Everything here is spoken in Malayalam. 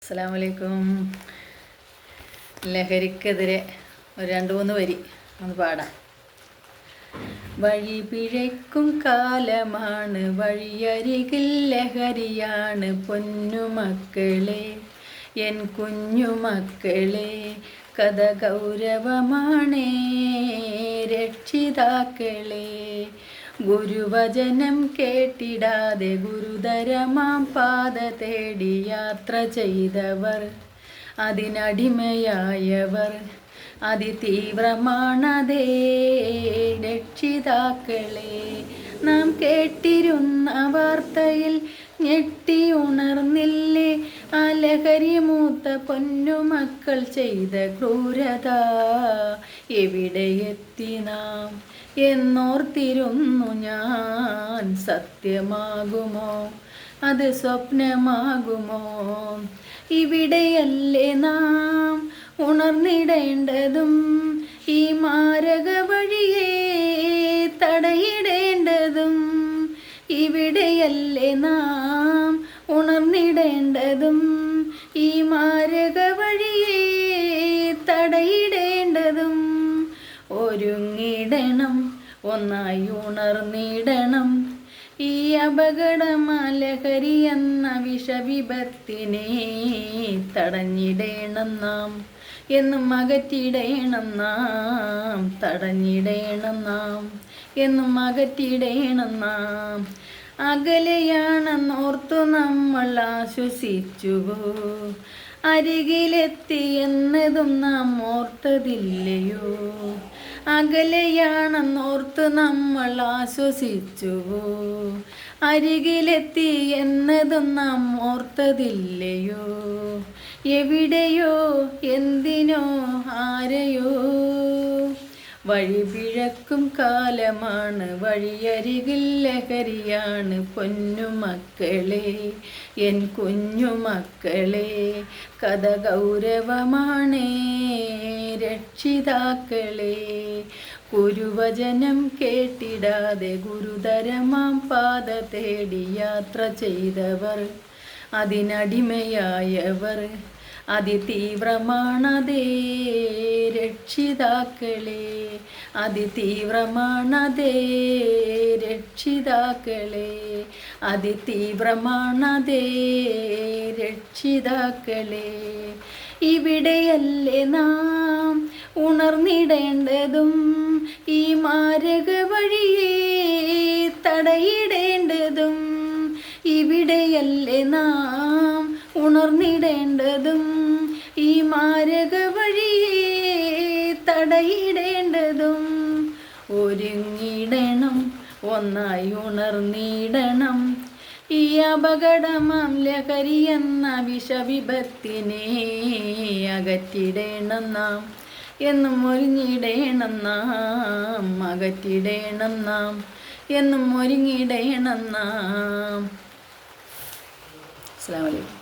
അസ്സലാമു അലൈക്കും. ലഹരിക്കെതിരെ ഒരു 2-3 വരി ഒന്ന് പാടാം. വഴി പിഴയ്ക്കും കാലമാണ്, വഴിയരികിൽ ലഹരിയാണ്. പൊന്നുമക്കളെ, എൻ കുഞ്ഞുമക്കളെ, കഥ ഗൗരവമാണേ രക്ഷിതാക്കളെ. ഗുരുവചനം കേട്ടിടാതെ ഗുരുതരമാം പാത തേടി യാത്ര ചെയ്തവർ, അതിനടിമയായവർ അതിതീവ്രമാണതേ രക്ഷിതാക്കളെ. നാം കേട്ടിരുന്ന വാർത്തയിൽ ഞെട്ടിയുണർന്നില്ലേ ആ ലഹരി മൂത്ത പൊന്നുമക്കൾ ചെയ്ത ക്രൂരത? എവിടെയെത്തി നാം എന്നോർത്തിരുന്നു ഞാൻ. സത്യമാകുമോ അത് സ്വപ്നമാകുമോ? ഇവിടെയല്ലേ നാം ഉണർന്നിടേണ്ടതും, ഈ മാരക വഴിയെ തടയിടേണ്ടതും. ഇവിടെയല്ലേ നാം ഉണർന്നിടേണ്ടതും, ഈ മാരക വഴിയെ തടയിടേണ്ടതും. ഒരുങ്ങിടണം, ഒന്നായി ഉണർന്നിടണം. ഈ അപകടമാലഹരി എന്ന വിഷവിപത്തിനെ തടഞ്ഞിടേണം നാം, എന്നും അകറ്റിടേണം നാം. തടഞ്ഞിടേണം നാം, എന്നും അകറ്റിടേണം നാം. അകലെയാണെന്നോർത്തു നമ്മൾ ആശ്വസിച്ചുവോ? അരികിലെത്തി എന്നതും നാം ഓർത്തതില്ലയോ? അകലെയാണെന്നോർത്ത് നമ്മൾ ആശ്വസിച്ചുവോ? അരികിലെത്തി എന്നതും നാം ഓർത്തതില്ലയോ? എവിടെയോ, എന്തിനോ, ആരെയോ? വഴി പിഴക്കും കാലമാണ്, വഴിയരികിൽ ലഹരിയാണ്. പൊന്നുമക്കളെ, എൻ കുഞ്ഞുമക്കളെ, കഥ ഗൗരവമാണേ രക്ഷിതാക്കളെ. ഗുരുവചനം കേട്ടിടാതെ ഗുരുതരമാം പാത തേടി യാത്ര ചെയ്തവർ, അതിനടിമയായവർ അതിതീവ്രമാണതേ രക്ഷിതാക്കളെ. അതിതീവ്രമാണതേ രക്ഷിതാക്കളെ. അതിതീവ്രമാണതേ രക്ഷിതാക്കളെ. ഇവിടെയല്ലേ നാം ഉണർന്നിടേണ്ടതും, ഈ മാരക വഴിയെ തടയിടേണ്ടതും. ഇവിടെയല്ലേ നാം ഉണർന്നിടേണ്ടതും, ഈ മാരക വഴിയെ തടയിടേണ്ടതും. ഒരുങ്ങിടണം, ഒന്നായി ഉണർന്നിടണം. ഈ അപകടമാം ലഹരി എന്ന വിഷവിപത്തിനെ അകറ്റിടേണം നാം, എന്നും ഒരുങ്ങിടേണം നാം. അകറ്റിടേണം നാം, എന്നും ഒരുങ്ങിടേണം നാം. അസ്സലാമു അലൈക്കും.